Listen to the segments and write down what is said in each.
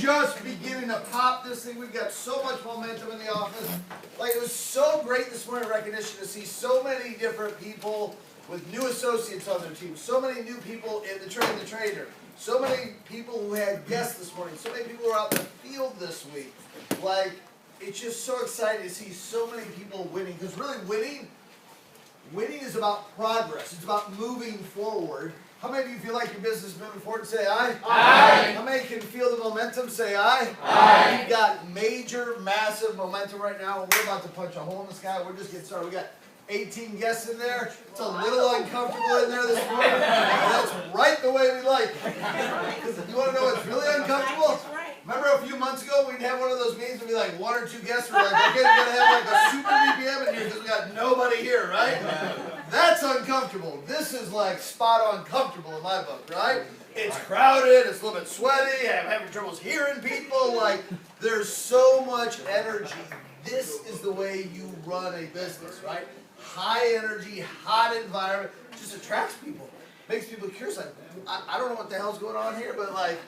just beginning to pop this thing. We've got so much momentum in the office. Like, it was so great this morning recognition to see so many different people with new associates on their team, so many new people in the trainer, so many people who had guests this morning, so many people who were out in the field this week. Like, it's just so exciting to see so many people winning, because really winning is about progress. It's about moving forward. How many of you feel like your business is moving forward? Say aye. Aye. How many can feel the momentum? Say aye. Aye. We've got major, massive momentum right now, and we're about to punch a hole in the sky. We're just getting started. We got 18 guests in there. It's a little uncomfortable in there this morning. That's right the way we like it. You want to know what's really uncomfortable? Remember a few months ago we'd have one of those meetings and be like 1 or 2 guests. We're like, okay, we're going to have like a super VPM in here because we got nobody here, right? That's uncomfortable. This is like spot on comfortable in my book, right? It's crowded, it's a little bit sweaty, I'm having troubles hearing people. Like, there's so much energy. This is the way you run a business, right? High energy, hot environment, just attracts people. Makes people curious. Like, I don't know what the hell's going on here, but like,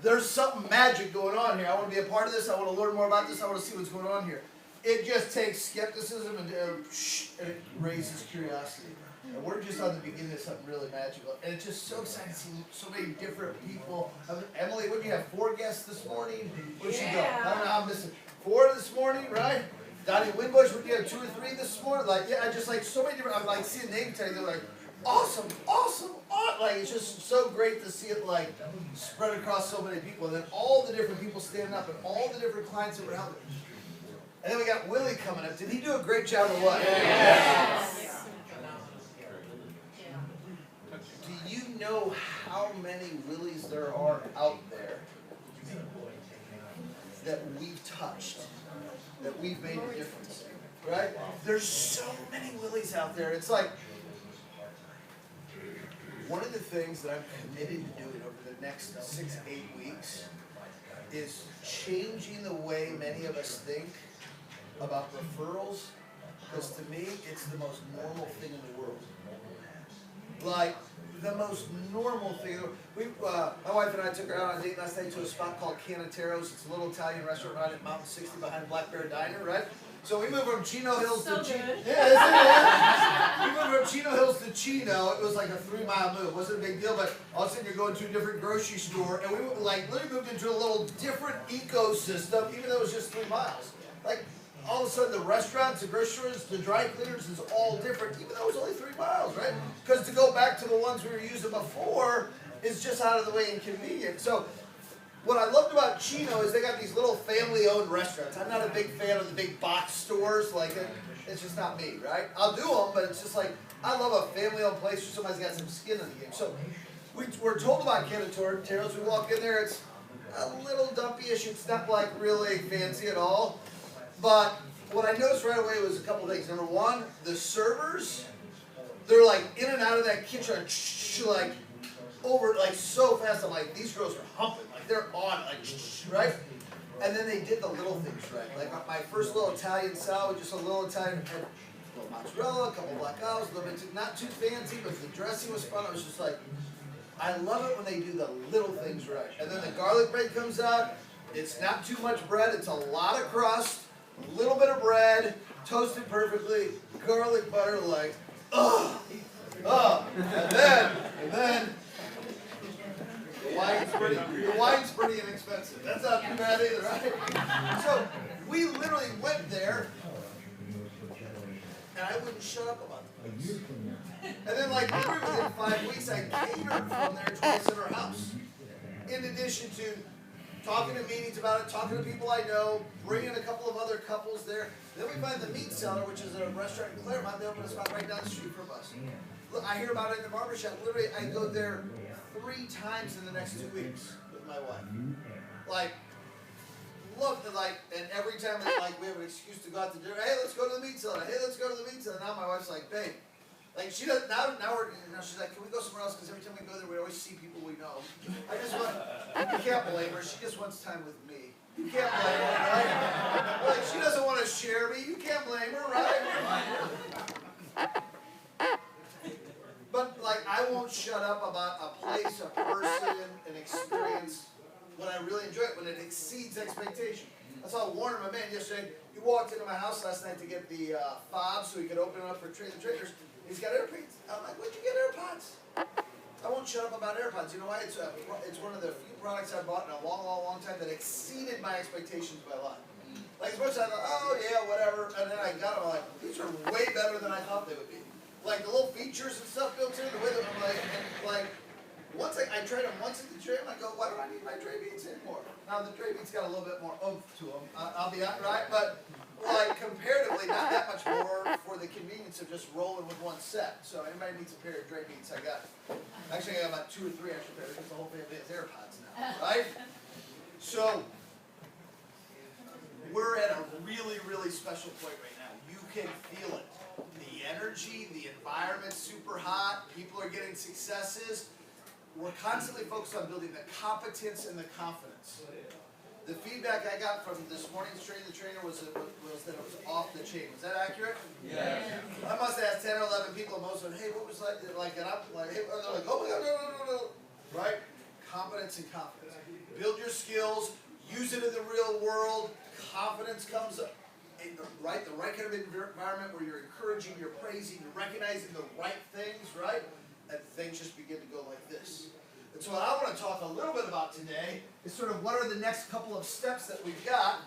there's something magic going on here. I want to be a part of this. I want to learn more about this. I want to see what's going on here. It just takes skepticism and it raises curiosity. And we're just on the beginning of something really magical. And it's just so exciting to see so many different people. Emily, what did you have? 4 guests this morning? Where'd she go? I don't know how I'm missing. 4 this morning, right? Donnie Winbush, what did you have? 2 or 3 this morning? Like, yeah, I just like so many different. I'm like seeing name tags. They're like, awesome, awesome, awesome. Like, it's just so great to see it like spread across so many people. And then all the different people standing up and all the different clients that were helping. And then we got Willie coming up. Did he do a great job or what? Yes. Do you know how many Willies there are out there that we've touched, that we've made a difference, right? There's so many Willies out there. It's like, one of the things that I'm committed to doing over the next 6-8 weeks is changing the way many of us think about referrals, because to me, it's the most normal thing in the world. Like, the most normal thing. My wife and I took her out on a date last night to a spot called Canatero's. It's a little Italian restaurant right at Mountain 60 behind Black Bear Diner, right? So we moved from Chino Hills to Chino. Yeah, we moved from Chino Hills to Chino. It was like a 3-mile move. It wasn't a big deal, but all of a sudden you're going to a different grocery store, and we like literally moved into a little different ecosystem, even though it was just 3 miles. Like, all of a sudden the restaurants, the grocery stores, the dry cleaners is all different, even though it was only 3 miles, right? Because to go back to the ones we were using before is just out of the way inconvenient. So what I loved about Chino is they got these little family-owned restaurants. I'm not a big fan of the big box stores. Like, it's just not me, right? I'll do them, but it's just like, I love a family-owned place where somebody's got some skin in the game. So we're told about Canatero's. We walk in there, it's a little dumpy-ish. It's not like really fancy at all. But what I noticed right away was a couple things. Number one, the servers, they're like in and out of that kitchen, like over, like so fast. I'm like, these girls are humping, like they're on, like, right? And then they did the little things right. Like my first little Italian salad, just a little Italian, had a little mozzarella, a couple black olives, a little bit, not too fancy, but the dressing was fun. I was just like, I love it when they do the little things right. And then the garlic bread comes out. It's not too much bread. It's a lot of crust. A little bit of bread, toasted perfectly, garlic butter, like, and then the wine's pretty inexpensive. That's not too bad either, right? So we literally went there, and I wouldn't shut up about it. And then, like, within 5 weeks, I catered from there twice at her house. In addition to talking to meetings about it, talking to people I know, bringing a couple of other couples there. Then we find the Meat Cellar, which is a restaurant in Claremont. They open a spot right down the street from us. Look, I hear about it in the barbershop. Literally, I go there 3 times in the next 2 weeks with my wife. Like, look, like, and every time it's like we have an excuse to go out to dinner. Hey, let's go to the Meat Cellar. Hey, let's go to the Meat Cellar. Now my wife's like, babe. Like, she doesn't, now she's like, can we go somewhere else? Because every time we go there, we always see people we know. You can't blame her. She just wants time with me. You can't blame her, right? Like, she doesn't want to share me. You can't blame her, right? But, like, I won't shut up about a place, a person, an experience when I really enjoy it, when it exceeds expectation. I saw Warner, my man, yesterday. He walked into my house last night to get the fob so he could open it up for trainers. He's got AirPods. I'm like, where'd you get AirPods? I won't shut up about AirPods. You know why? It's one of the few products I bought in a long time that exceeded my expectations by a lot. Like as much as I thought, oh yeah, whatever, and then I got them, I'm like, these are way better than I thought they would be. Like the little features and stuff built in, the way that I'm like, once I tried them once at the gym, I go, why don't I need my Dre Beats anymore? Now the Dre Beats got a little bit more oomph to them, I'll be right, but like comparatively not that much more for the convenience of just rolling with one set. So anybody needs a pair of Dre Beats, I got it. Actually I got about 2 or 3 extra pairs because the whole family has AirPods now, right? So we're at a really special point right now. You can feel it. The energy, the environment's super hot, people are getting successes. We're constantly focused on building the competence and the confidence. The feedback I got from this morning's Train the Trainer was that it was off the chain. Was that accurate? Yes. I must have asked 10 or 11 people, and most of them, hey, what was that? Like, and I'm like, hey, they're like, oh my God, no. Right? Competence and confidence. Build your skills, use it in the real world. Confidence comes up, right? The right kind of environment where you're encouraging, you're praising, you're recognizing the right things, right? And things just begin to go like this. And so what I want to talk a little bit about today is sort of what are the next couple of steps that we've got.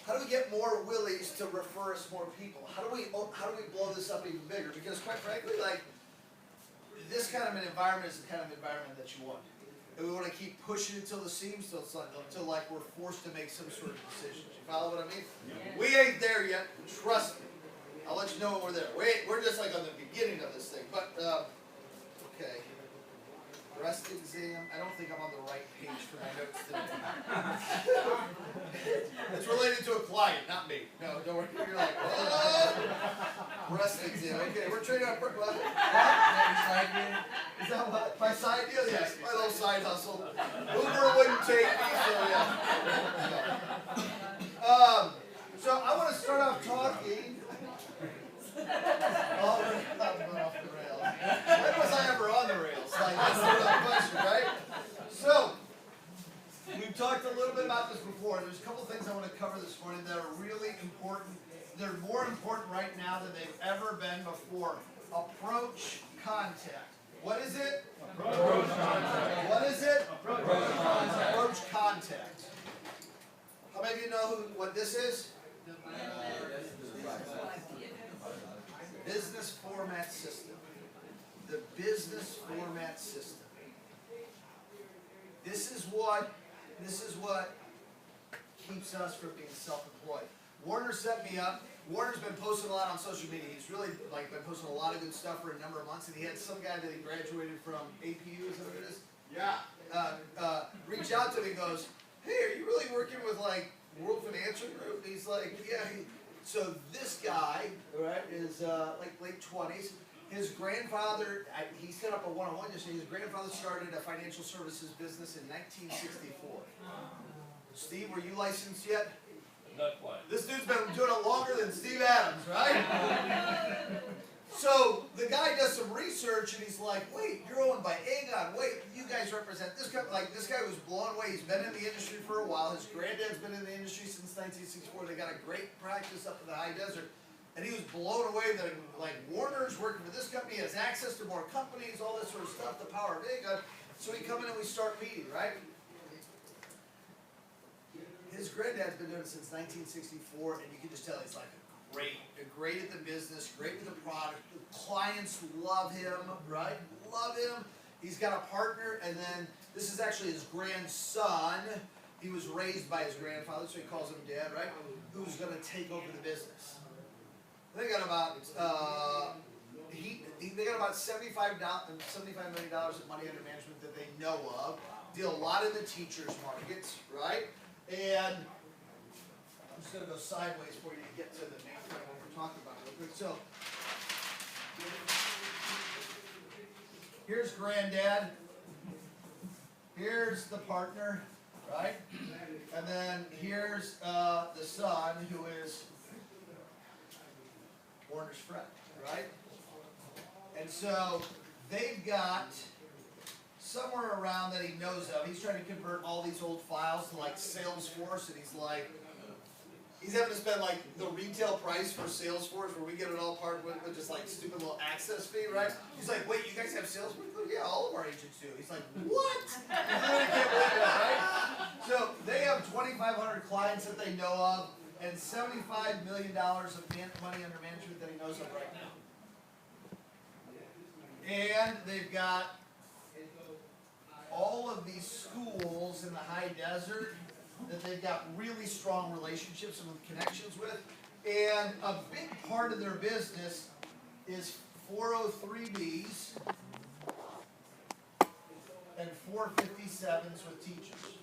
How do we get more Willies to refer us more people? How do we blow this up even bigger? Because quite frankly, like this kind of an environment is the kind of environment that you want. And we want to keep pushing until the seams until like we're forced to make some sort of decisions. You follow what I mean? Yeah. We ain't there yet. Trust me. I'll let you know when we're there. We're just like on the beginning of this thing. But okay. Breast exam. I don't think I'm on the right page for my notes today. It's related to a client, not me. No, don't worry. You're like, oh. Breast exam. Okay, we're training on what? Is that what? My side deal? Yes, my little side hustle. Uber wouldn't take me, so yeah. So I want to start off talking. Oh, I'm going off the rails. When was I ever on the rails? Like, that's the real question, right? So, we've talked a little bit about this before. There's a couple things I want to cover this morning that are really important. They're more important right now than they've ever been before. Approach contact. What is it? Approach contact. What is it? Approach contact. Approach contact. How many of you know what this is? Business format system. The business format system. This is what keeps us from being self-employed. Warner set me up. Warner's been posting a lot on social media. He's really been posting a lot of good stuff for a number of months, and he had some guy that he graduated from APU, is that what it is? Yeah. Reach out to me and goes, hey, are you really working with like World Financial Group? And he's like, yeah. So this guy, right, is like late 20s. His grandfather, he set up a one-on-one yesterday. His grandfather started a financial services business in 1964. Steve, were you licensed yet? Not quite. This dude's been doing it longer than Steve Adams, right? So the guy does some research and he's like, wait, you're owned by Aegon. Wait, you guys represent this company. Like, this guy was blown away. He's been in the industry for a while. His granddad's been in the industry since 1964. They got a great practice up in the high desert. And he was blown away that, like, Warner's working for this company, has access to more companies, all this sort of stuff, the power of Aegon. So we come in and we start meeting, right? His granddad's been doing it since 1964, and you can just tell he's like great at the business, great with the product. The clients love him, right? Love him. He's got a partner, and then this is actually his grandson. He was raised by his grandfather, so he calls him dad, right? Who's going to take over the business. They got about they got about $75 million of money under management that they know of. Deal a lot in the teachers markets, right? And I'm just going to go sideways for you to get to the main point of what we're talking about real quick. So here's granddad. Here's the partner, right? And then here's the son, who is Warner's friend, right? And so they've got somewhere around that he knows of. He's trying to convert all these old files to like Salesforce, and he's like, he's having to spend like the retail price for Salesforce, where we get it all part with just like stupid little access fee, right? He's like, wait, you guys have Salesforce? Oh, yeah, all of our agents do. He's like, what? I really can't believe that, right? So they have 2,500 clients that they know of, and $75 million of money under management that he knows of right now. And they've got all of these schools in the high desert that they've got really strong relationships and connections with. And a big part of their business is 403Bs and 457s with teachers.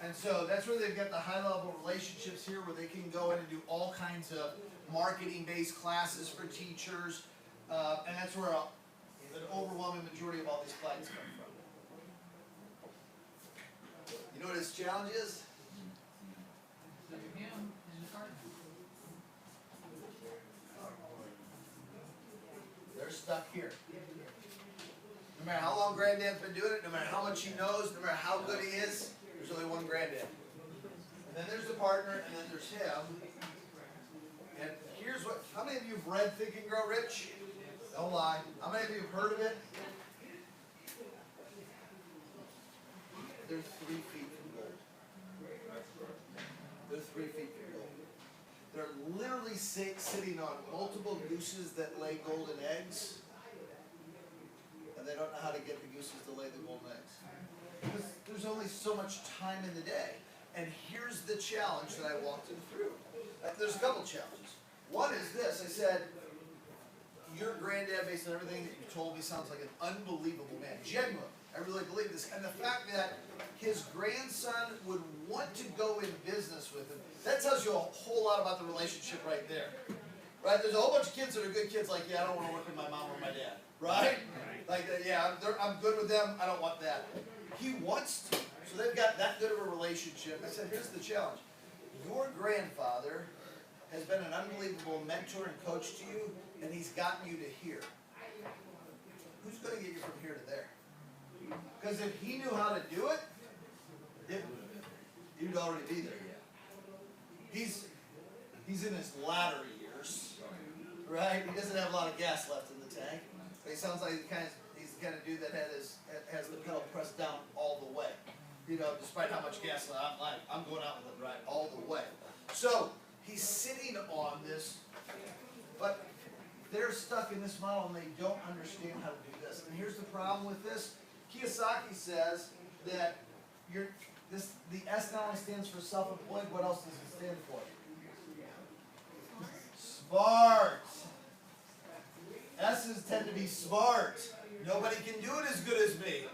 And so that's where they've got the high level relationships here, where they can go in and do all kinds of marketing based classes for teachers. And that's where an overwhelming majority of all these clients come from. You know what his challenge is? They're stuck here. No matter how long Granddad's been doing it, no matter how much he knows, no matter how good he is, there's only one Granddad. And then there's the partner, and then there's him. And here's what, how many of you have read Think and Grow Rich? Don't lie. How many of you have heard of it? They're 3 feet from gold. They're 3 feet from gold. They're literally sitting on multiple gooses that lay golden eggs, and they don't know how to get the gooses to lay the golden eggs. Because there's only so much time in the day. And here's the challenge that I walked him through. There's a couple challenges. One is this. I said, your Granddad, based on everything that you told me, sounds like an unbelievable man. Genuine. I really believe this. And the fact that his grandson would want to go in business with him, that tells you a whole lot about the relationship right there. Right? There's a whole bunch of kids that are good kids like, yeah, I don't want to work with my mom or my dad. Right? Like, yeah, I'm good with them. I don't want that. He wants to. So they've got that good of a relationship. I said, here's the challenge. Your grandfather has been an unbelievable mentor and coach to you, and he's gotten you to here. Who's going to get you from here to there? Because if he knew how to do it, he'd already be there. He's in his latter years, right? He doesn't have a lot of gas left in the tank. But he sounds like he's the kind of dude that has the pedal pressed down all the way. You know, despite how much gas I'm going out with it, right, all the way. So he's sitting on this, but they're stuck in this model and they don't understand how to do this. And here's the problem with this. Kiyosaki says that the S not only stands for self-employed, what else does it stand for? Smart. S's tend to be smart. Nobody can do it as good as me.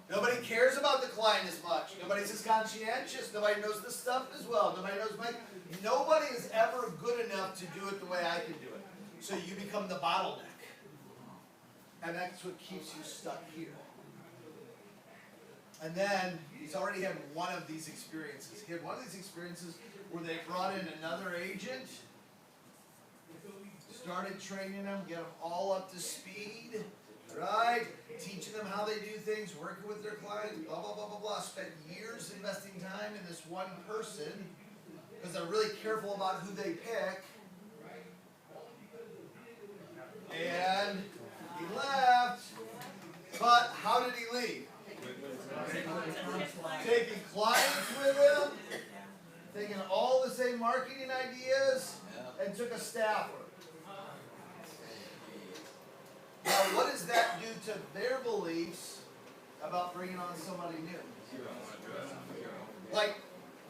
Nobody cares about the client as much. Nobody's as conscientious. Nobody knows this stuff as well. Nobody is ever good enough to do it the way I can do it. So you become the bottleneck. And that's what keeps you stuck here. And then he's already had one of these experiences. He had one of these experiences where they brought in another agent, started training them, get them all up to speed, right? Teaching them how they do things, working with their clients, blah, blah, blah, blah, blah. Spent years investing time in this one person because they're really careful about who they pick. And he left. But how did he leave? Taking clients with him, taking all the same marketing ideas, and took a staffer. Now, what does that do to their beliefs about bringing on somebody new? Like,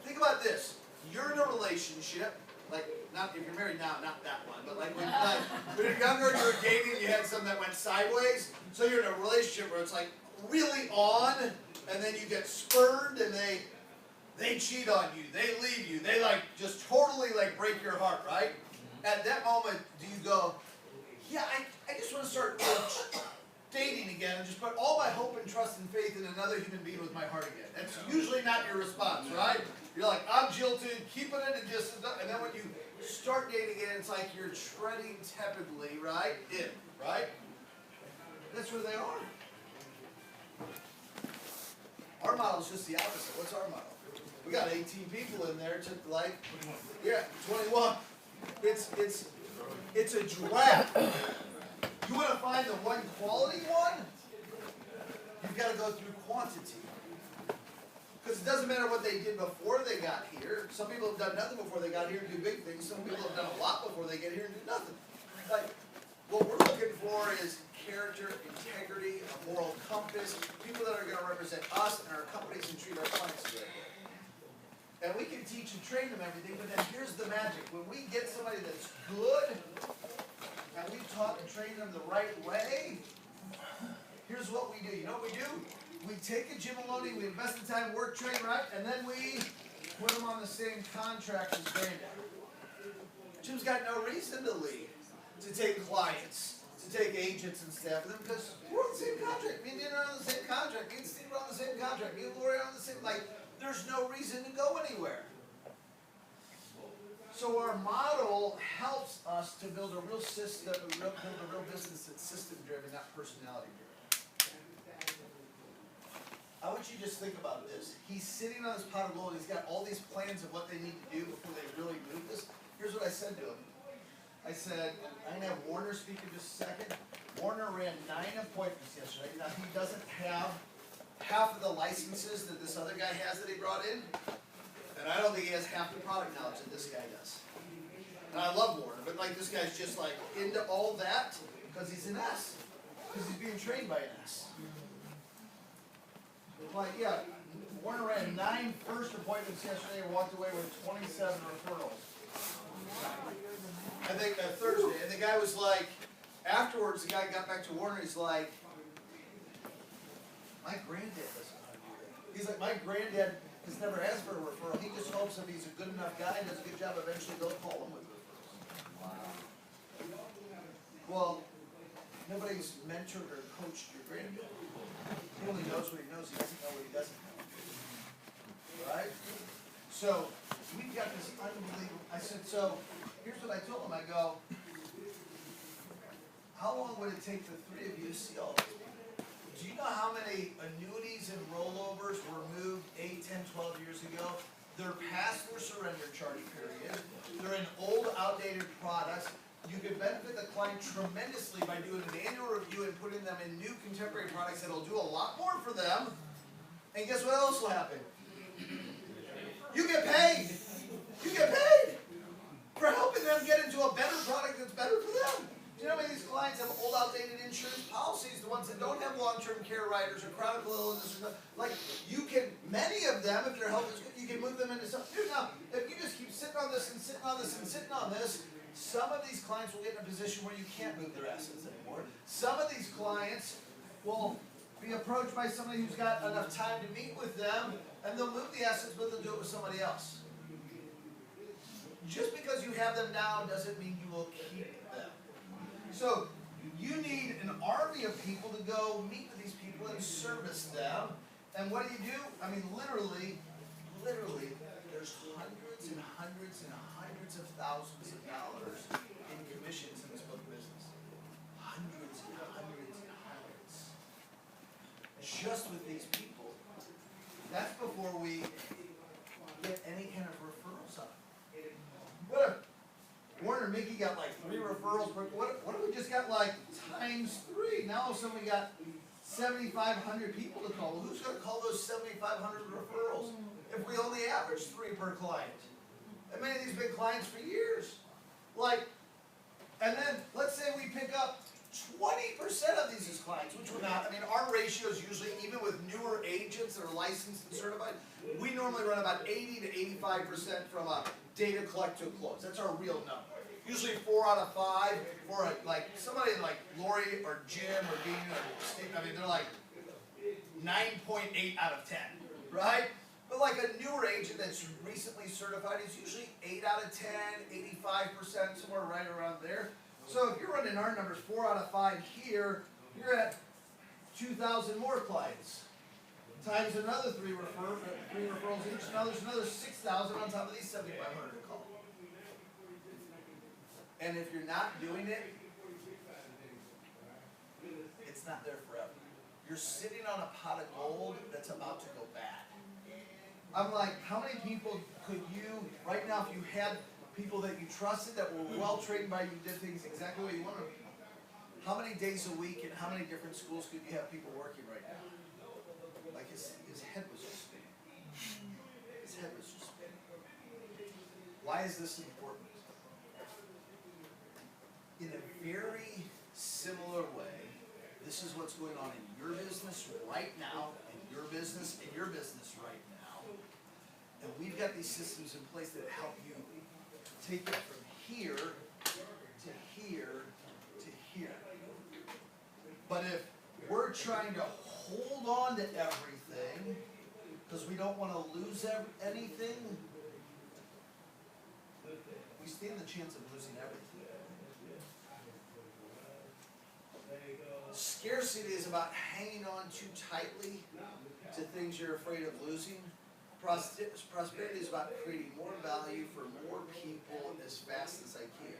think about this. You're in a relationship, like, not if you're married now, not that one, but like when you're younger, you were dating, you had something that went sideways. So you're in a relationship where it's like really on, and then you get spurned, and they cheat on you, they leave you, they like just totally like break your heart, right? At that moment, do you go, yeah, I just want to start dating again and just put all my hope and trust and faith in another human being with my heart again. That's usually not your response, right? You're like, I'm jilted, keeping it a distance, and then when you start dating again, it's like you're treading tepidly, right? Right? That's that's where they are. Our model's just the opposite. What's our model? We got 18 people in there to like, yeah, 21. It's a draft. You want to find the one quality one? You've got to go through quantity. Because it doesn't matter what they did before they got here. Some people have done nothing before they got here and do big things. Some people have done a lot before they get here and do nothing. Like, what we're looking for is character, integrity, a moral compass, people that are going to represent us and our companies and treat our clients the right way. And we can teach and train them everything, but then here's the magic. When we get somebody that's good, and we've taught and trained them the right way, here's what we do. You know what we do? We take a Jim Maloney, we invest the time, work, train, right, and then we put them on the same contract as Granddad. Jim's got no reason to leave, to take clients, to take agents and staff with them, because we're on the same contract. Me and Dan are on the same contract. Me and Steve are on the same contract. Me and Lori are on the same, like, there's no reason to go anywhere. So our model helps us to build a real system, build a real business that's system driven, not personality driven. I want you to just think about this. He's sitting on this pot of gold. He's got all these plans of what they need to do before they really move this. Here's what I said to him. I said, I'm going to have Warner speak in just a second. Warner ran 9 appointments yesterday. Now, he doesn't have half of the licenses that this other guy has that he brought in. And I don't think he has half the product knowledge that this guy does. And I love Warner, but like this guy's just like into all that because he's an S. Because he's being trained by an S. Like, yeah, Warner ran 9 first appointments yesterday and walked away with 27 referrals. I think Thursday. And the guy was like, afterwards, the guy got back to Warner, he's like, my granddad doesn't know how to do that. He's like, my granddad has never asked for a referral. He just hopes if he's a good enough guy and does a good job, eventually they'll call him with referrals. Wow. Well, nobody's mentored or coached your granddad. He only knows what he knows. He doesn't know what he doesn't know. Right? So, we've got this unbelievable. I said, so, here's what I told him. I go, how long would it take the 3 of you to see all this? Do you know how many annuities and rollovers were moved 8, 10, 12 years ago? They're past their surrender charge period. They're in old, outdated products. You can benefit the client tremendously by doing an annual review and putting them in new contemporary products that'll do a lot more for them. And guess what else will happen? You get paid. You get paid for helping them get into a better product that's better for them. Do you know how many of these clients have old, outdated insurance policies, the ones that don't have long-term care riders or chronic illness or like you can, many of them, if their health is good, you can move them into something new. Now, if you just keep sitting on this and sitting on this and sitting on this, some of these clients will get in a position where you can't move their assets anymore. Some of these clients will be approached by somebody who's got enough time to meet with them, and they'll move the assets, but they'll do it with somebody else. Just because you have them down doesn't mean you will keep them. So you need an army of people to go meet with these people and service them. And what do? I mean, literally, there's hundreds and hundreds and hundreds of thousands of dollars in commissions in this book of business. Hundreds and hundreds and hundreds. Just with these people. That's before we get any kind of referrals on. What if Warner and Mickey got like 3 referrals? What if we just got like times 3? Now all of a sudden we got 7,500 people to call. Well, who's going to call those 7,500 referrals if we only average 3 per client? And many of these big clients for years. Like, and then let's say we pick up 20% of these as clients, which we're not. I mean, our ratio is usually, even with newer agents that are licensed and certified, we normally run about 80 to 85% from a data collect to a close. That's our real number. Usually 4 out of 5 for like somebody like Lori or Jim or Dean or Steve. I mean, they're like 9.8 out of 10, right? But like a newer agent that's recently certified is usually 8 out of 10, 85%, somewhere right around there. So if you're running our numbers 4 out of 5 here, you're at 2,000 more clients. Times another 3 referrals each. Now there's another 6,000 on top of these 7,500 to call. And if you're not doing it, it's not there forever. You're sitting on a pot of gold that's about to go bad. I'm like, how many people could you, right now, if you had people that you trusted, that were well trained by you, did things exactly the way you wanted, how many days a week and how many different schools could you have people working right now? Like his head was just spinning. His head was just spinning. Why is this important? In a very similar way, this is what's going on in your business right now, in your business right now. And we've got these systems in place that help you take it from here to here to here. But if we're trying to hold on to everything because we don't want to lose anything, we stand the chance of losing everything. Scarcity is about hanging on too tightly to things you're afraid of losing. Prosperity is about creating more value for more people as fast as I can.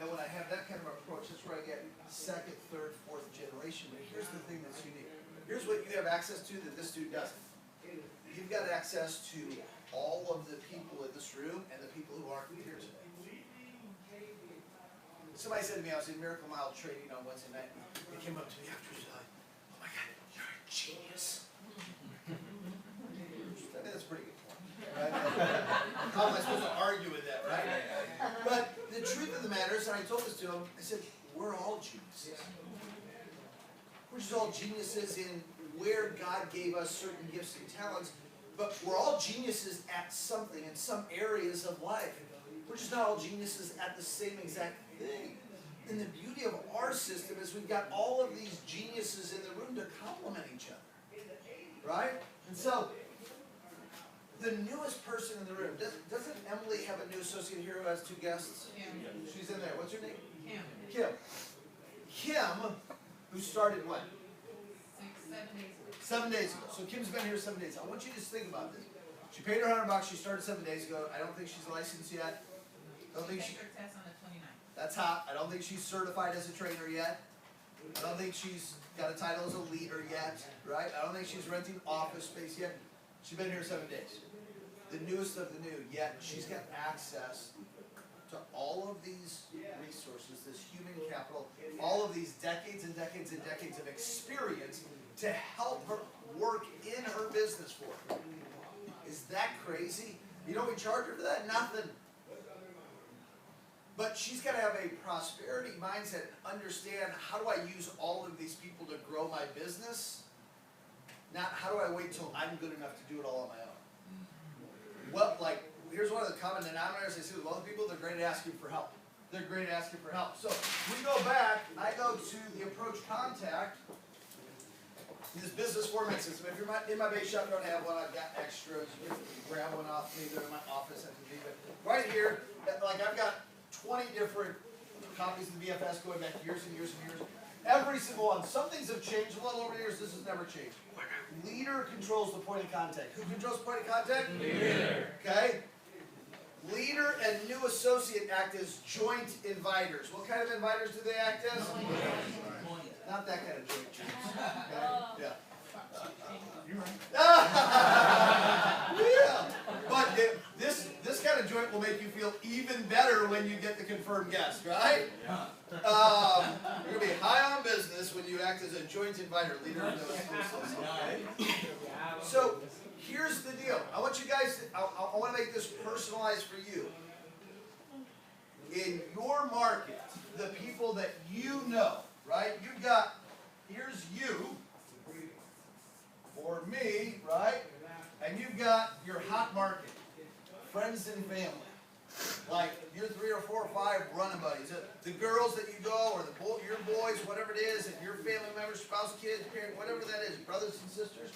And when I have that kind of approach, that's where I get second, third, fourth generation. But here's the thing that's unique. Here's what you have access to that this dude doesn't. You've got access to all of the people in this room and the people who aren't here today. Somebody said to me, I was in Miracle Mile training on Wednesday night. They came up to me afterwards, like, oh my God, you're a genius. I mean, that's a pretty good point. Right? How am I supposed to argue with that, right? But the truth of the matter is, and I told this to him, I said, we're all geniuses. We're just all geniuses in where God gave us certain gifts and talents, but we're all geniuses at something in some areas of life. We're just not all geniuses at the same exact thing. And the beauty of our system is we've got all of these geniuses in the room to complement each other. Right? And so, the newest person in the room, doesn't Emily have a new associate here who has two guests? Kim. She's in there. What's her name? Kim. Kim, who started when? 7 days ago. 7 days ago. So Kim's been here 7 days. I want you to just think about this. She paid her $100. She started 7 days ago. I don't think she's licensed yet. I don't think Take she. her test on the 29th. That's hot. I don't think she's certified as a trainer yet. I don't think she's got a title as a leader yet, right? I don't think she's renting office space yet. She's been here 7 days. The newest of the new, yet she's got access to all of these resources, this human capital, all of these decades and decades and decades of experience to help her work in her business for her. Is that crazy? You know we charge her for that? Nothing. But she's got to have a prosperity mindset, understand how do I use all of these people to grow my business, not how do I wait till I'm good enough to do it all on my own. Well, like, here's one of the common denominators I see with a lot of people, they're great at asking for help. They're great at asking for help. So we go back, I go to the Approch Contact, this business format system. If you're in my base shop, don't have one, I've got extras. You can grab one off me, they're in my office, I can leave it. Right here, like I've got 20 different copies of the BFS going back years and years and years. Every single one. Some things have changed a little over the years. This has never changed. Leader controls the point of contact. Who controls the point of contact? Leader. Okay? Leader and new associate act as joint inviters. What kind of inviters do they act as? Not that kind of joint chiefs. Okay? Yeah. Yeah. But this kind of joint will make you feel even better when you get the confirmed guest, right? You're going to be high on business when you act as a joint inviter, leader of those exclusives, okay? So, here's the deal. I want you guys, I want to make this personalized for you. In your market, the people that you know, right? You've got, here's you, or me, right? And you've got your hot market, friends and family. Like your 3 or 4 or 5 running buddies. The girls that you go, or your boys, whatever it is, and your family members, spouse, kids, parent, whatever that is, brothers and sisters.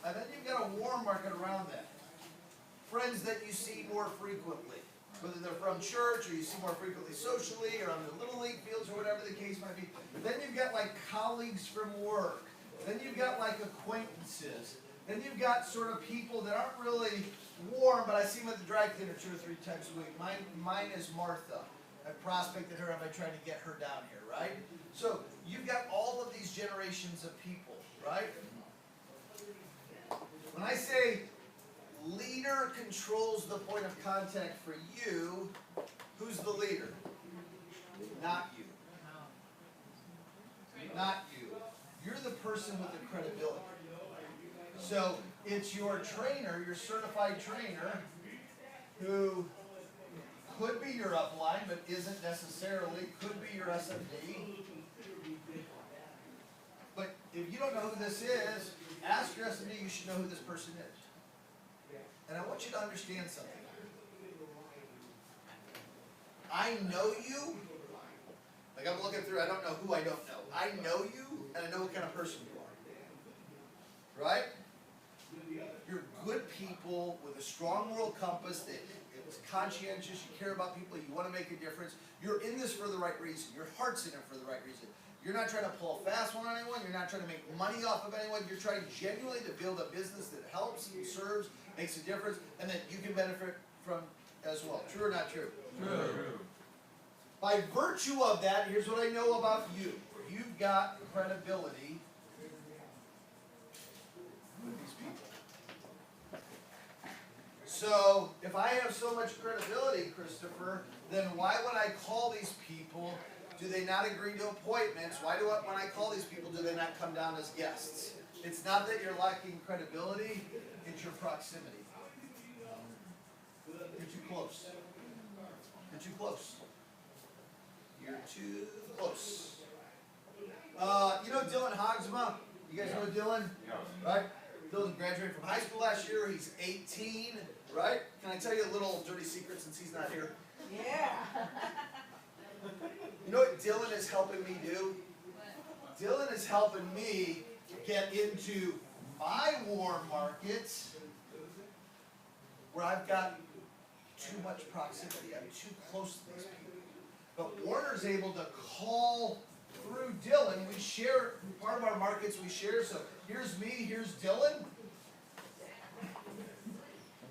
And then you've got a warm market around that. Friends that you see more frequently. Whether they're from church, or you see more frequently socially, or on the little league fields, or whatever the case might be. Then you've got like colleagues from work. Then you've got like acquaintances. Then you've got sort of people that aren't really warm, but I see them at the dry cleaner 2 or 3 times a week. Mine is Martha. I've prospected her, I've been trying to get her down here, right? So you've got all of these generations of people, right? When I say leader controls the point of contact for you, who's the leader? Not you. Not you. You're the person with the credibility. So it's your trainer, your certified trainer, who could be your upline, but isn't necessarily, could be your SMD. But if you don't know who this is, ask your SMD, you should know who this person is. And I want you to understand something. I know you. Like I'm looking through, I don't know who I don't know. I know you, and I know what kind of person you are. Right? You're good people with a strong moral compass that is conscientious, you care about people, you want to make a difference. You're in this for the right reason. Your heart's in it for the right reason. You're not trying to pull a fast one on anyone. You're not trying to make money off of anyone. You're trying genuinely to build a business that helps, serves, makes a difference, and that you can benefit from as well. True or not true? True. By virtue of that, here's what I know about you. You've got credibility with these people. So, if I have so much credibility, Christopher, then why would I call these people? Do they not agree to appointments? Why do I, when I call these people, do they not come down as guests? It's not that you're lacking credibility, it's your proximity. You're too close. You're too close. You're too close. You know Dylan Hogsma? You guys know Dylan? Yeah. Right? Dylan graduated from high school last year. He's 18, right? Can I tell you a little dirty secret since he's not here? Yeah. You know what Dylan is helping me do? Dylan is helping me get into my warm markets where I've got too much proximity. I'm too close to these people. But Warner's able to call through Dylan. We share, part of our markets we share, so here's me, here's Dylan.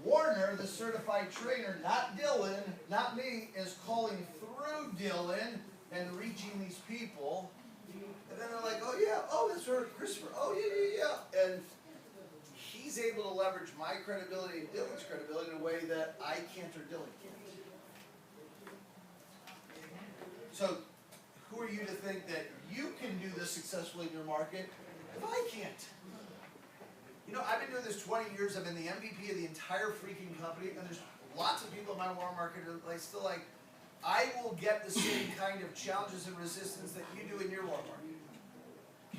Warner, the certified trainer, not Dylan, not me, is calling through Dylan and reaching these people. And then they're like, oh yeah, oh that's Christopher, oh yeah. And he's able to leverage my credibility and Dylan's credibility in a way that I can't or Dylan can't. So, who are you to think that you can do this successfully in your market if I can't? You know, I've been doing this 20 years. I've been the MVP of the entire freaking company, and there's lots of people in my warm market who are still like, I will get the same kind of challenges and resistance that you do in your warm market.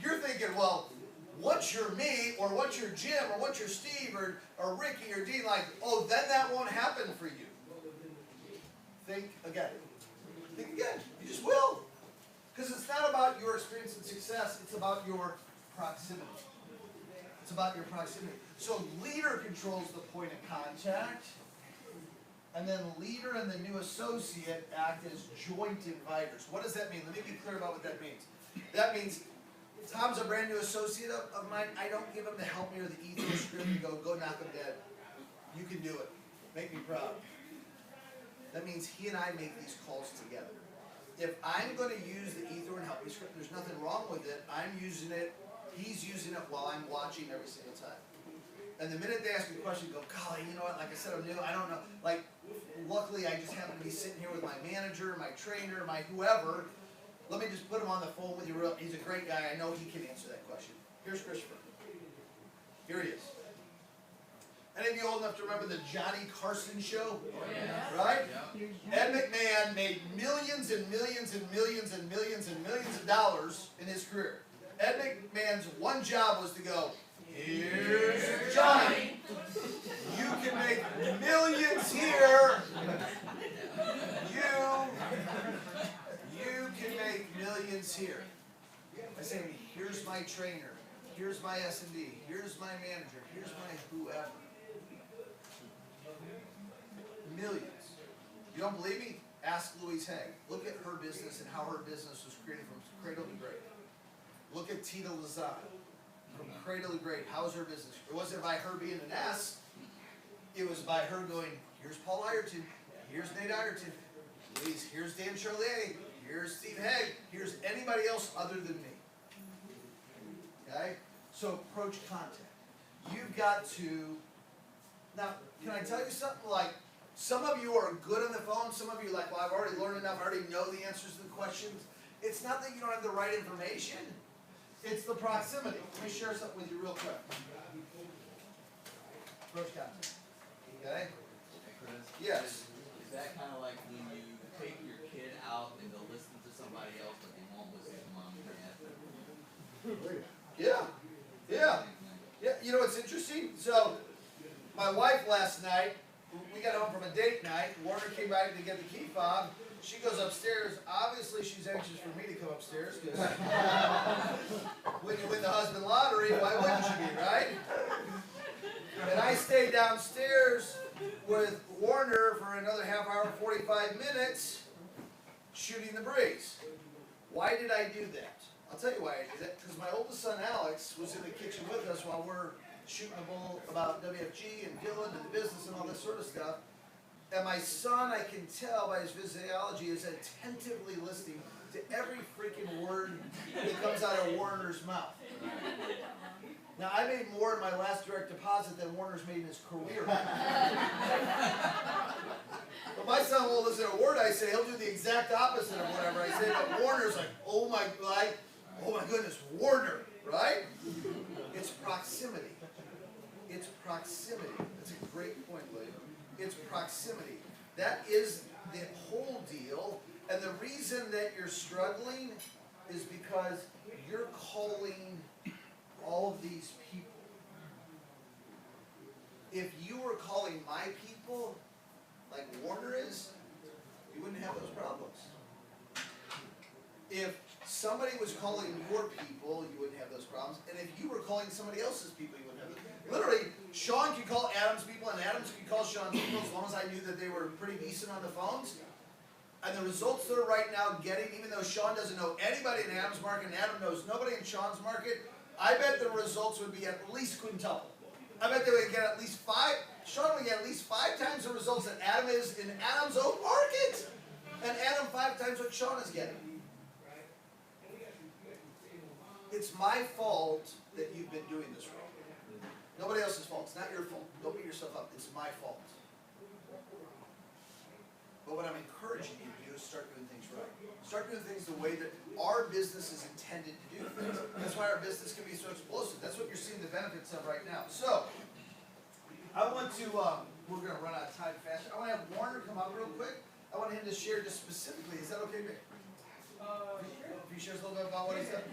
You're thinking, well, once you're me, or once you're Jim, or once you're Steve, or Ricky, or Dean, like, oh, then that won't happen for you. Think again. Think again. You just will. Because it's not about your experience and success, it's about your proximity. It's about your proximity. So leader controls the point of contact, and then leader and the new associate act as joint inviters. What does that mean? Let me be clear about what that means. That means Tom's a brand new associate of mine. I don't give him to help me or the ether script and go knock him dead. You can do it. Make me proud. That means he and I make these calls together. If I'm going to use the ether and help me script, there's nothing wrong with it. I'm using it. He's using it while I'm watching every single time. And the minute they ask me a question, go, golly, you know what, like I said, I'm new, I don't know. Like, luckily I just happen to be sitting here with my manager, my trainer, my whoever. Let me just put him on the phone with you real. He's a great guy, I know he can answer that question. Here's Christopher. Here he is. Any of you old enough to remember the Johnny Carson show? Oh, yeah. Right? Yeah. Ed McMahon made millions and millions and millions and millions and millions of dollars in his career. Ed McMahon's one job was to go, here's Johnny. You can make millions here. You can make millions here. I say, here's my trainer. Here's my S&D. Here's my manager. Here's my whoever. Millions. You don't believe me? Ask Louise Hay. Look at her business and how her business was created from cradle to grave. Look at Tita Lazan. From cradle to grave. How's her business? It wasn't by her being an S. It was by her going, here's Paul Ireton. Here's Nate Ireton. Louise, here's Dan Charlier. here's Steve Haig, here's anybody else other than me. Okay? So approach contact. You've got to, now, can I tell you something? Like, some of you are good on the phone, some of you are like, well, I've already learned enough, I already know the answers to the questions. It's not that you don't have the right information, it's the proximity. Let me share something with you real quick. Approach contact. Okay? Chris, Yes. is that kind of like when you take your kid out and they'll listen to somebody else, but they won't listen to mom and dad? Yeah. Yeah. Yeah, you know what's interesting? So, my wife last night, we got home from a date night, Warner came back to get the key fob, she goes upstairs, obviously she's anxious for me to come upstairs, because when you win the husband lottery, why wouldn't you be, right? And I stayed downstairs with Warner for another half hour, 45 minutes, shooting the breeze. Why did I do that? I'll tell you why I did that, because my oldest son Alex was in the kitchen with us while we're shooting a bull about WFG and Dylan and the business and all this sort of stuff. And my son, I can tell by his physiology, is attentively listening to every freaking word that comes out of Warner's mouth. Now, I made more in my last direct deposit than Warner's made in his career. But my son won't listen to a word I say. He'll do the exact opposite of whatever I say. But Warner's like, oh my goodness, Warner, right? It's proximity. It's proximity. That's a great point, William. It's proximity. That is the whole deal. And the reason that you're struggling is because you're calling all of these people. If you were calling my people, like Warner is, you wouldn't have those problems. If somebody was calling your people, you wouldn't have those problems. And if you were calling somebody else's people, you wouldn't have those. Literally, Sean could call Adam's people, and Adams could call Sean's people as long as I knew that they were pretty decent on the phones. And the results they're right now getting, even though Sean doesn't know anybody in Adam's market, and Adam knows nobody in Sean's market, I bet the results would be at least quintuple. I bet they would get at least Sean would get at least 5 times the results that Adam is in Adam's own market. And Adam 5 times what Sean is getting. It's my fault that you've been doing this wrong. Nobody else's fault. It's not your fault. Don't beat yourself up. It's my fault. But what I'm encouraging you to do is start doing things right. Start doing things the way that our business is intended to do things. That's why our business can be so explosive. That's what you're seeing the benefits of right now. So, I want to, we're going to run out of time fast. I want to have Warner come up real quick. I want him to share just specifically. Is that okay, Mick? Sure. If he shares a little bit about what he's done.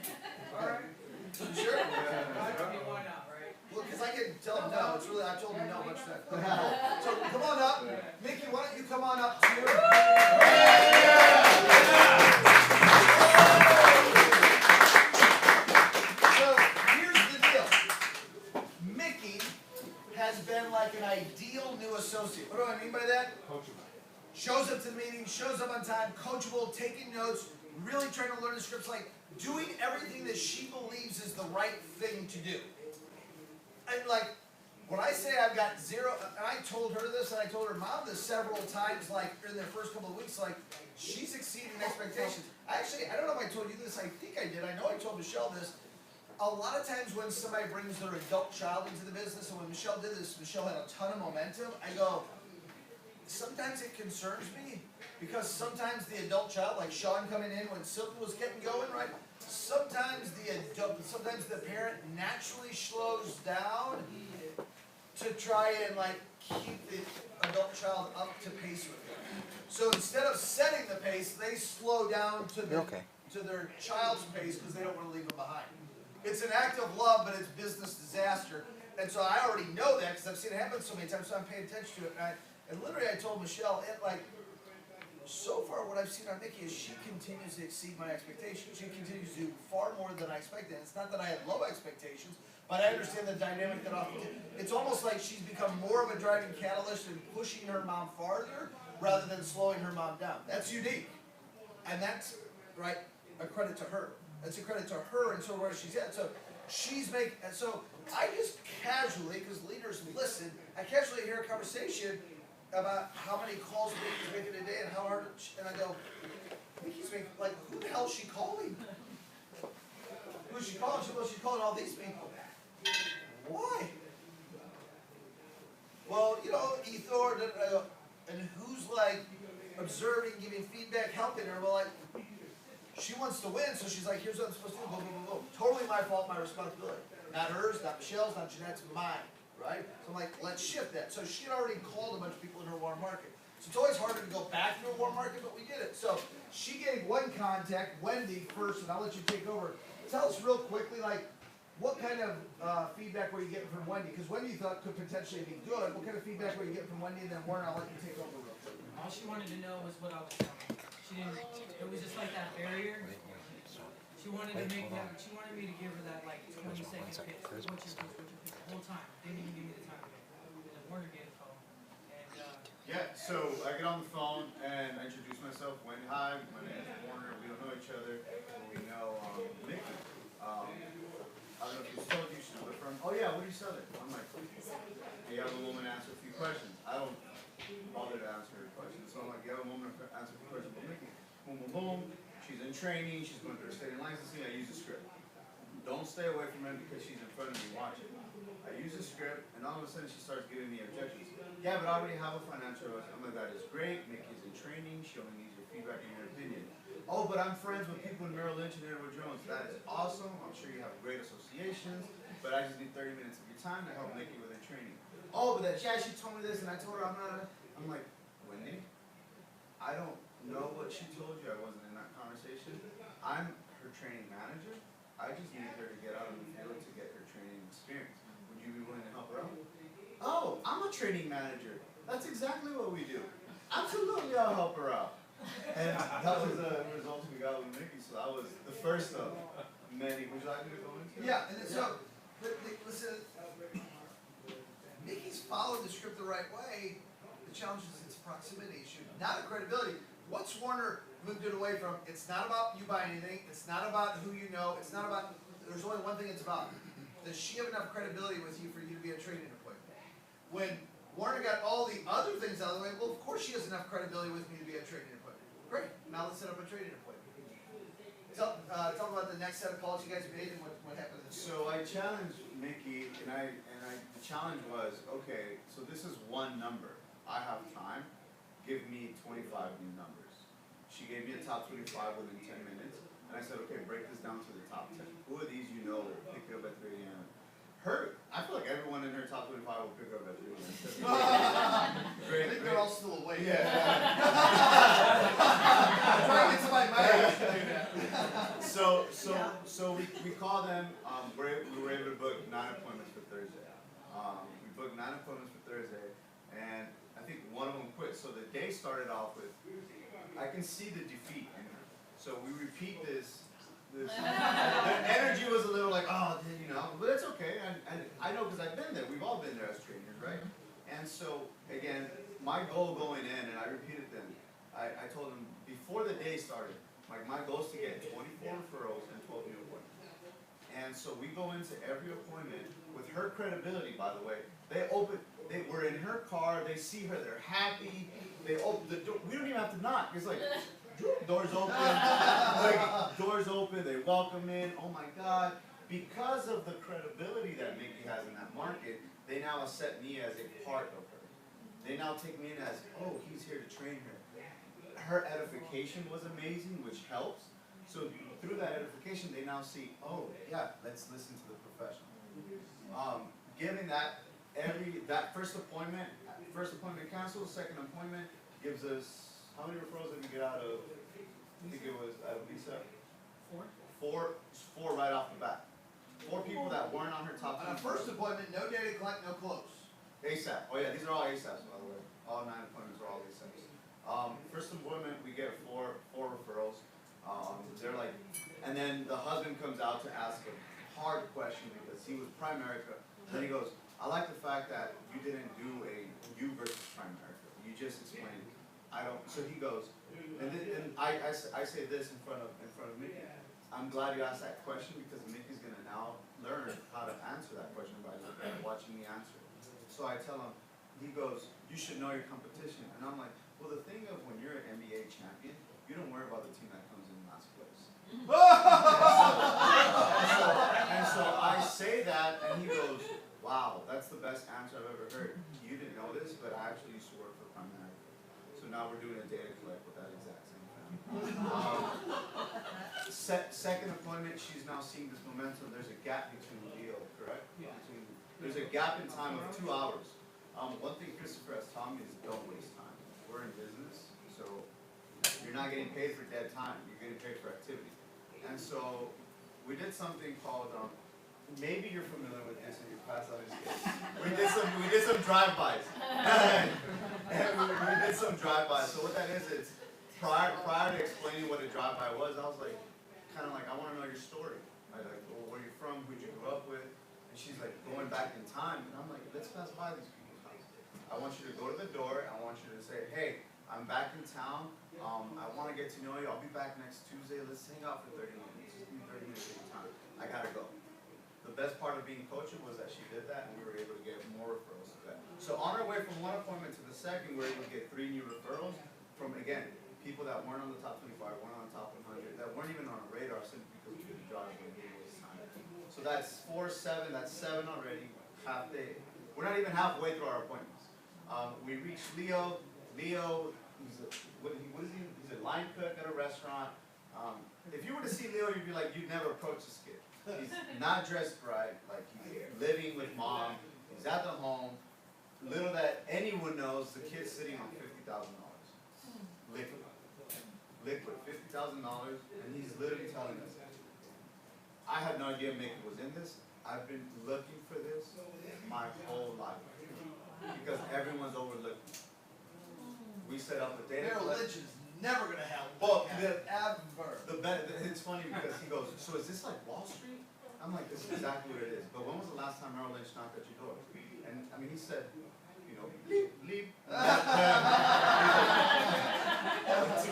All right. You sure? Why not, right? Well, because I can tell him no. It's really, I told him no much time. So come on up. Mickey, why don't you come on up too? So here's the deal. Mickey has been like an ideal new associate. What do I mean by that? Coachable. Shows up to the meeting, shows up on time, coachable, taking notes, really trying to learn the scripts, like doing everything that she believes is the right thing to do. And like, when I say I've got zero, and I told her this, and I told her mom this several times, like in the first couple of weeks, like, she's exceeding expectations. Actually, I don't know if I told you this, I think I did, I know I told Michelle this. A lot of times when somebody brings their adult child into the business, and when Michelle did this, Michelle had a ton of momentum, I go, sometimes it concerns me, because sometimes the adult child, like Sean coming in when Silk was getting going, right? Sometimes the parent naturally slows down to try and like keep the adult child up to pace with them. So instead of setting the pace, they slow down to their child's pace because they don't want to leave them behind. It's an act of love, but it's business disaster. And so I already know that because I've seen it happen so many times, so I'm paying attention to it. And literally I told Michelle, so far what I've seen on Nikki is she continues to exceed my expectations. She continues to do far more than I expected. It's not that I had low expectations, but I understand the dynamic that often, it's almost like she's become more of a driving catalyst and pushing her mom farther rather than slowing her mom down. That's unique. And that's, right, a credit to her. That's a credit to her and so where she's at. So she's making, and so I just casually, because leaders listen, I casually hear a conversation about how many calls Mickey's making a day and how hard, and I go, Mickey's making, like, who the hell is she calling? Who's she calling? She's calling all these people. Why? Well, you know, Ethor, and who's like observing, giving feedback, helping her? Well, like, she wants to win, so she's like, here's what I'm supposed to do, boom, boom, boom, boom. Totally my fault, my responsibility. Not hers, not Michelle's, not Jeanette's, mine, right? So I'm like, let's shift that. So she had already called a bunch of people in her warm market. So it's always harder to go back to a warm market, but we did it. So she gave one contact, Wendy, first, and I'll let you take over. Tell us real quickly, like, what kind of feedback were you getting from Wendy? Because Wendy thought could potentially be good. What kind of feedback were you getting from Wendy? And then Warren, I'll let you take over real quick. All she wanted to know was what I was selling. She didn't, it was just like that barrier. She wanted to make that, she wanted me to give her that like 20-second pitch. What's your pitch, the whole time. Didn't even give me the time to get it. And then Warner gave the phone. And, Yeah, so I get on the phone and I introduce myself. Wendy, hi, my name is Warner. We don't know each other, but we know Mickey. I don't know if you told you should know from. Oh yeah, what are you selling? I'm like, you have a woman answer a few questions. I don't bother to answer her questions, so I'm like, you have a woman answer a few questions. Well, Mickey, boom, boom, boom. She's in training. She's going through her state and licensing. I use a script. Don't stay away from her because she's in front of me watching. I use a script, and all of a sudden she starts giving me objections. Yeah, but I already have a financial advisor. I'm like, that is great. Mickey's in training. She only needs your feedback and your opinion. Oh, but I'm friends with people in Merrill Lynch and Edward Jones. That is awesome. I'm sure you have great associations, but I just need 30 minutes of your time to help Mickey with her training. Oh, but yeah, she told me this, and I told her I'm not. I'm like, Wendy, I don't know what she told you. I wasn't in that conversation. I'm her training manager. I just need her to get out of the field to get her training experience. Would you be willing to help her out? Oh, I'm a training manager. That's exactly what we do. Absolutely, I'll help her out. And that was the results we got with Mickey, so that was the first of many. Would you like me to go into it? Yeah, and then, so, listen, Mickey's followed the script the right way. The challenge is its proximity issue, not a credibility. Once Warner moved it away from, it's not about you buying anything, it's not about who you know, it's not about, there's only one thing it's about. Does she have enough credibility with you for you to be a training appointment? When Warner got all the other things out of the way, well, of course she has enough credibility with me to be a training appointment. Great, now let's set up a training appointment. Tell about the next set of calls you guys made and what happened. So I challenged Mickey, and the challenge was, okay, so this is one number. I have time. Give me 25 new numbers. She gave me a top 25 within 10 minutes, and I said, okay, break this down to the top 10. Who are these you know will pick it up at 3 a.m.? I feel like everyone in her top 25 will pick up at 3 a.m. I think they're all still awake. Yeah. Trying to get somebody my age. So we call them. We were able to book 9 appointments for Thursday. We booked 9 appointments for Thursday, and I think one of them quit. So the day started off with, I can see the defeat in her. So we repeat this. The energy was a little like, oh, you know, but it's okay. And I know because I've been there. We've all been there as trainers, right? And so again, my goal going in, and I repeated them. I told them before the day started, like my goal is to get 24 referrals and 12 new appointments. And so we go into every appointment with her credibility. By the way, they were in her car. They see her. They're happy. They open the door. We don't even have to knock. It's like. Doors open, like, doors open, they welcome in, oh my God. Because of the credibility that Mickey has in that market, they now accept me as a part of her. They now take me in as, oh, he's here to train her. Her edification was amazing, which helps. So through that edification, they now see, oh, yeah, let's listen to the professional. Giving that first appointment canceled, second appointment gives us. How many referrals did we get out of, I think it was out of Lisa? 4 right off the bat. 4 people that weren't on her top 10. On a first appointment, no data collect, no close. ASAP. Oh yeah, these are all ASAPs, by the way. All 9 appointments are all ASAPs. First appointment, we get 4 referrals. They're like, and then the husband comes out to ask a hard question because he was Primerica. Then he goes, I like the fact that you didn't do a you versus Primerica. You just explained it. So he goes, and I say this in front of Mickey. I'm glad you asked that question because Mickey's gonna now learn how to answer that question by watching me answer it. So I tell him, he goes, you should know your competition. And I'm like, well, the thing of when you're an NBA champion, you don't worry about the team that comes in last place. and so I say that, and he goes, wow, that's the best answer I've ever heard. You didn't know this, but I actually used to work for Primary. So now we're doing a data collect with that exact same family. Second appointment, she's now seeing this momentum. There's a gap between Leo, correct? Yeah. There's a gap in time of 2 hours. One thing Christopher has taught me is don't waste time. We're in business, so you're not getting paid for dead time. You're getting paid for activity. And so we did something called, maybe you're familiar with this and you pass out his kids. We did some drive-bys. we did some drive-bys. So what that is, it's prior to explaining what a drive-by was, I was like, kind of like, I want to know your story. Like, well, where you're from, who you grew up with. And she's like, going back in time. And I'm like, let's pass by these people's house. I want you to go to the door. I want you to say, hey, I'm back in town. I want to get to know you. I'll be back next Tuesday. Let's hang out for 30 minutes. Just give me 30 minutes of your time. I gotta go. The best part of being coachable was that she did that, and we were able to get more referrals to that. So on our way from one appointment to the second, we were able to get 3 new referrals from, again, people that weren't on the top 25, weren't on the top 100, that weren't even on our radar simply because we did the job and we didn't waste time. So that's 4, 7, that's 7 already, half day. We're not even halfway through our appointments. We reached Leo. Leo, he's a line cook at a restaurant. If you were to see Leo, you'd be like, you'd never approach this kid. He's not dressed right, like he's living with mom, he's at the home. Little that anyone knows, the kid's sitting on $50,000. Liquid, $50,000, and he's literally telling us, I had no idea Mickey was in this. I've been looking for this my whole life because everyone's overlooking. We set up a data. Their religion's never gonna have Well, ever. it's funny because he goes, so is this like Wall Street? I'm like, this is exactly what it is. But when was the last time Merrill Lynch knocked at your door? And I mean, he said, you know, leave. That's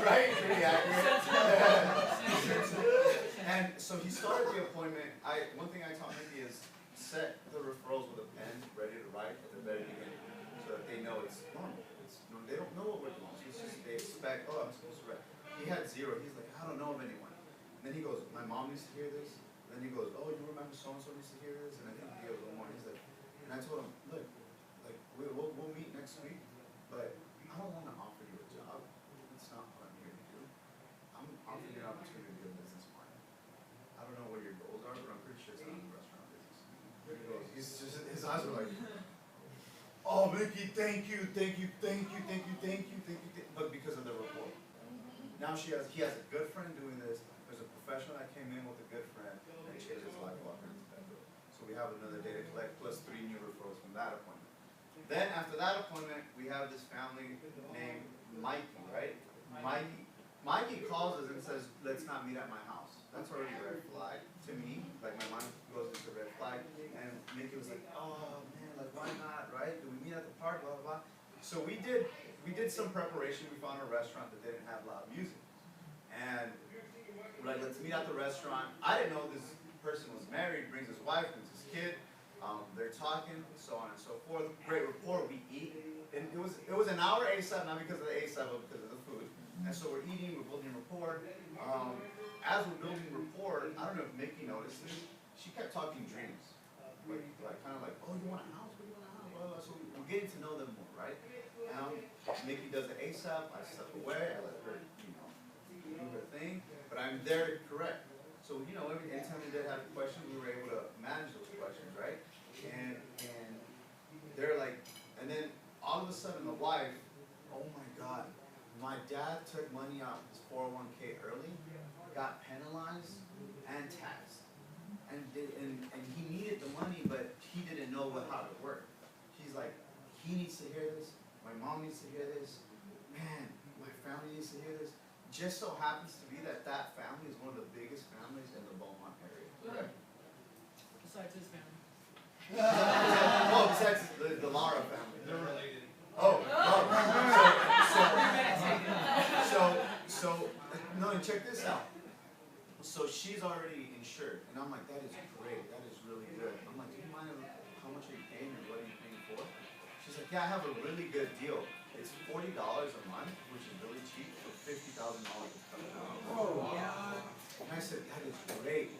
right, pretty accurate. And so he started the appointment. One thing I taught Mickey is set the referrals with a pen ready to write at the very beginning so that they know it's normal. They don't know what we're doing. So it's just, they expect, oh, I'm supposed to write. He had 0. He's like, I don't know of anyone. And then he goes, my mom needs to hear this. And then he goes, oh, you remember so-and-so needs to hear this? And I think he goes a little more. He's like, and I told him, look, like, we'll meet next week, but I don't want to offer you a job. That's not what I'm here to do. I'm offering you an opportunity to be a business partner. I don't know what your goals are, but I'm pretty sure it's not in the restaurant business. And he goes, his eyes were like, oh, Mickey, thank you. But because of the rapport. Now he has a good friend doing this. There's a professional that came in with a good friend and changed his life walking into that door. So we have another data collect plus 3 new referrals from that appointment. Then after that appointment, we have this family named Mikey, right? Mikey calls us and says, let's not meet at my house. That's already a red flag to me. Like my mind goes into red flag. And Mickey was like, oh man, like why not, right? Do we meet at the park, blah, blah, blah. So we did some preparation. We found a restaurant that didn't have loud music. And we're like, let's meet at the restaurant. I didn't know this person was married, brings his wife, brings his kid. They're talking, so on and so forth. Great rapport, we eat. And it was an hour ASAP, not because of the ASAP, but because of the food. And so we're eating, we're building rapport. As we're building rapport, I don't know if Mickey noticed this, she kept talking dreams. Like kind of like, oh, you want a house? What do you want a house? Blah, blah. So we're getting to know them more, right? Mickey does it ASAP, I step away, I let her, do her thing, but I'm there to correct. So, anytime we did have questions, we were able to manage those questions, right? And they're like, and then all of a sudden the wife, oh my God, my dad took money out of his 401k early, got penalized and taxed. And he needed the money, but he didn't know how to work. She's like, he needs to hear this. My mom needs to hear this. Man, my family needs to hear this. Just so happens to be that family is one of the biggest families in the Beaumont area. Correct? Besides his family. Well, besides the Lara family. They're related. So, no, and check this out. So she's already insured, and I'm like, that is great, that is really good. I'm like, do you mind how much are you paying and what are you paying for? She's like, yeah, I have a really good deal. it's $40 a month, which is really cheap for $50,000 coming out. Oh, And I said, that is great.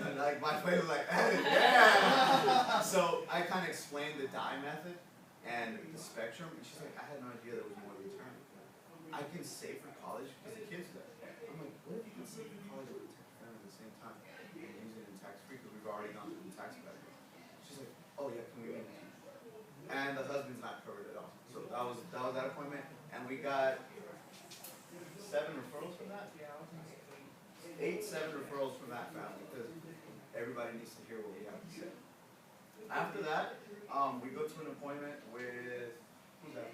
And like my wife was like, yeah. So I kind of explained the die method and the spectrum, and she's like, I had no idea there was more return. I can save for college because the kids do. I'm like, what if you can save for college and protect your family at the same time and use it in tax-free because we've already gone through the tax benefit? She's like, oh yeah, can we make it? And the husband's not covered at all. So that was that appointment, and we got 7 referrals from that. 7 referrals from that family because everybody needs to hear what we have to say. After that, we go to an appointment with who's that?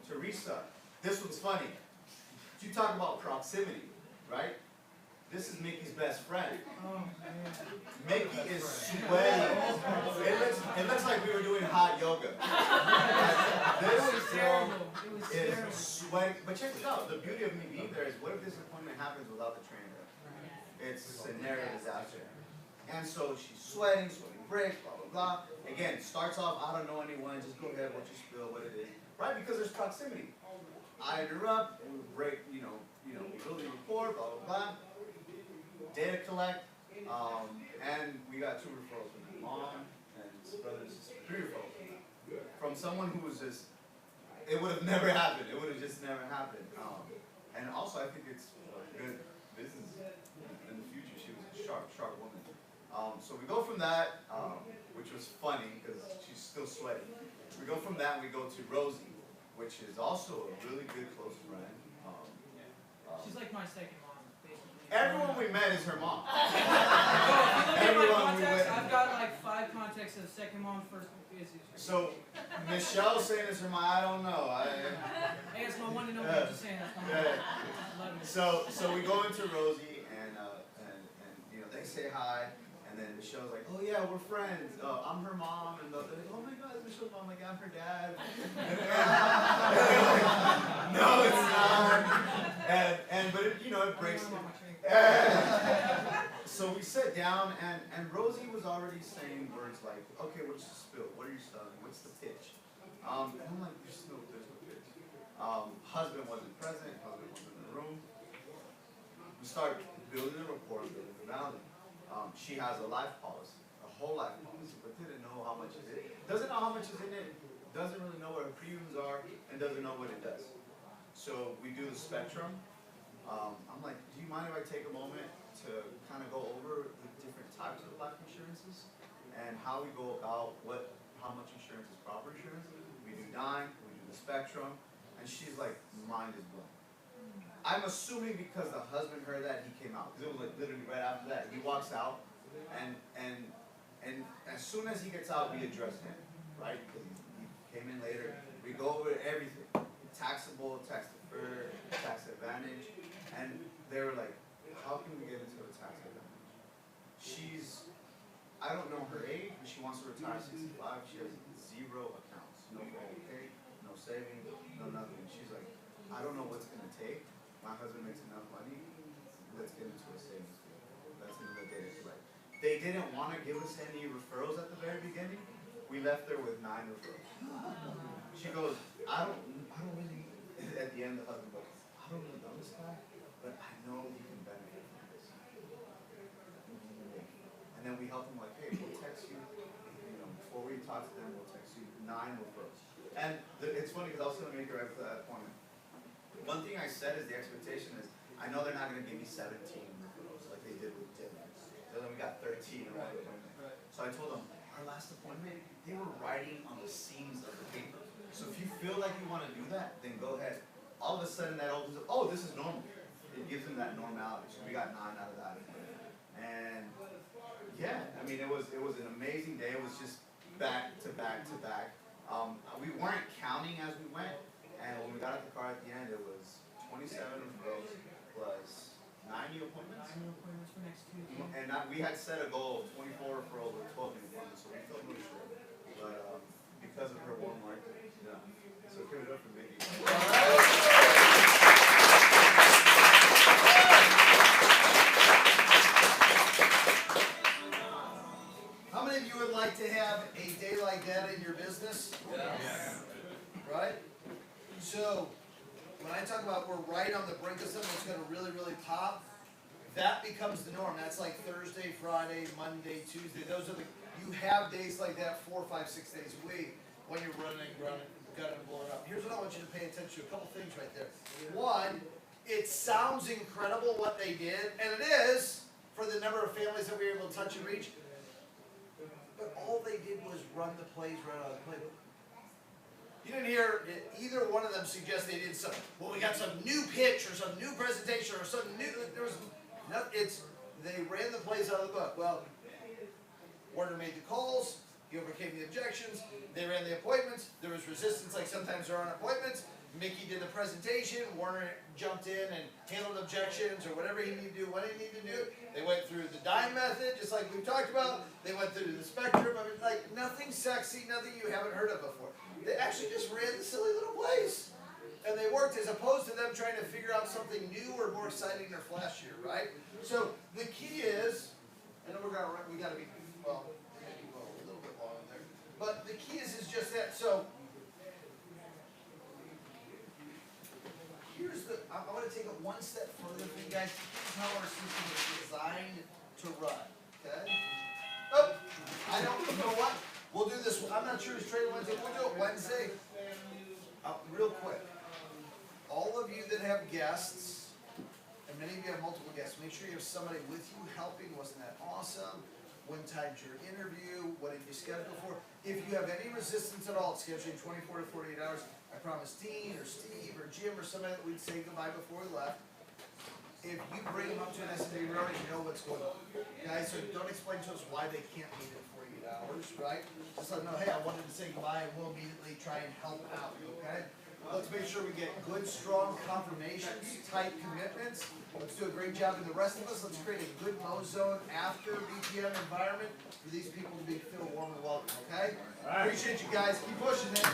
Teresa. This one's funny. You talk about proximity, right? This is Mickey's best friend. Oh, man. Mickey is sweating. It looks like we were doing hot yoga. This girl is sweating. But check this out. The beauty of me being there is, what if this appointment happens without the trainer? It's a scenario disaster. And so she's sweating breaks, blah, blah, blah. Again, starts off, I don't know anyone, just go ahead, what you spill, what it is. Right? Because there's proximity. I interrupt, and we break, we build a rapport, blah, blah, blah. Data collect, and we got 2 referrals from my mom and his brother and sister, 3 referrals from someone who was just, it would have never happened. It would have just never happened. And also, I think it's good business in the future. She was a sharp woman. So we go from that, which was funny because she's still sweating. We go from that, we go to Rosie, which is also a really good close friend. She's like my second mom, basically. Everyone we met is her mom. If you look at my Everyone we contacts, met. I've got like 5 contacts of second mom, first is. So Michelle saying it's her mom, I don't know. Hey, it's my one and only. I'm just saying that's my mom. Yeah. I love it. So we go into Rosie and they say hi, and then Michelle's like, oh yeah, we're friends. I'm her mom, and they're like, oh my God, it's Michelle's mom. Like, I'm her dad. No, it's not. But it breaks. So we sit down, and Rosie was already saying words like, okay, what's the spill? What are you selling? What's the pitch? And I'm like, there's no pitch. Husband wasn't present. Husband wasn't in the room. We start building a rapport, building a value. She has a life policy, a whole life policy, but didn't know how much is in it. Doesn't know how much is in it. Doesn't really know what her premiums are, and doesn't know what it does. So we do the spectrum. I'm like, do you mind if I take a moment to kind of go over the different types of life insurances and how we go about how much insurance is proper insurance? We do dime, we do the spectrum, and she's like, mind is blown. I'm assuming because the husband heard that, he came out, because it was like literally right after that. He walks out, and as soon as he gets out, we address him, right? Because he came in later. We go over everything, taxable, tax deferred, tax advantage, and they were like, how can we get into a tax advantage? I don't know her age, but she wants to retire at 65. She has 0 accounts, no 401k, no savings, no nothing. She's like, I don't know what's gonna take. My husband makes enough money. Let's get into a savings. That's another data collect. They didn't want to give us any referrals at the very beginning. We left her with 9 referrals. She goes, I don't really. At the end, the husband goes, I don't really know this guy, but I know he can benefit from this. And then we help him like, hey, we'll text you. Before we talk to them, we'll text you 9 referrals. And it's funny because I was going to make her right for that appointment. One thing I said is the expectation is, I know they're not going to give me 17 referrals like they did with Tim. So then we got 13 in one appointment. So I told them, our last appointment, they were writing on the seams of the paper. So if you feel like you want to do that, then go ahead. All of a sudden that opens up, oh, this is normal. It gives them that normality. So we got 9 out of that. And yeah, I mean, it was an amazing day. It was just back to back to back. We weren't counting as we went. And when we got out the car at the end, it was 27 referrals plus 90 appointments. 90 appointments for next Tuesday. And we had set a goal of 24 referrals with 12 appointments, so we felt really short. But because of her warm work, yeah. So give it up for Mickey. How many of you would like to have a day like that in your business? Yes. right? So, when I talk about we're right on the brink of something that's gonna really, really pop, that becomes the norm. That's like Thursday, Friday, Monday, Tuesday. Those are the, you have days like that 4, 5, 6 days a week when you're running, gunning, blowing up. Here's what I want you to pay attention to, a couple things right there. One, it sounds incredible what they did, and it is for the number of families that we were able to touch and reach. But all they did was run the plays right out of the playbook. You didn't hear either one of them suggest they did something. Well, we got some new pitch or some new presentation or some new. There was no. They ran the plays out of the book. Well, Warner made the calls. He overcame the objections. They ran the appointments. There was resistance, like sometimes there aren't appointments. Mickey did the presentation. Warner jumped in and handled objections or whatever he needed to do, what he needed to do. They went through the dime method, just like we've talked about. They went through the spectrum. I mean, like nothing sexy, nothing you haven't heard of before. They actually just ran the silly little plays. And they worked as opposed to them trying to figure out something new or more exciting or flashier, right? So the key is, I know we got to be, well, maybe a little bit long there. But the key is just that. So here's the, I want to take it one step further for you guys. Here's how our system is designed to run, okay? Oh, I don't, you know what? We'll do this, I'm not sure it's trade Wednesday, we'll do it Wednesday. Real quick. All of you that have guests, and many of you have multiple guests, make sure you have somebody with you helping. Wasn't that awesome? When time's your interview? What did you schedule for? If you have any resistance at all, scheduling 24 to 48 hours, I promise Dean or Steve or Jim or somebody that we'd say goodbye before we left. If you bring them up to an SMB, we already know what's going on. Guys, so don't explain to us why they can't meet in 48 hours, right? Just let them know, hey, I wanted to say goodbye and we'll immediately try and help out, okay? Let's make sure we get good, strong confirmations, tight commitments. Let's do a great job. And the rest of us, let's create a good Mo zone after BPM environment for these people to feel warm and welcome, okay? Appreciate you guys. Keep pushing it.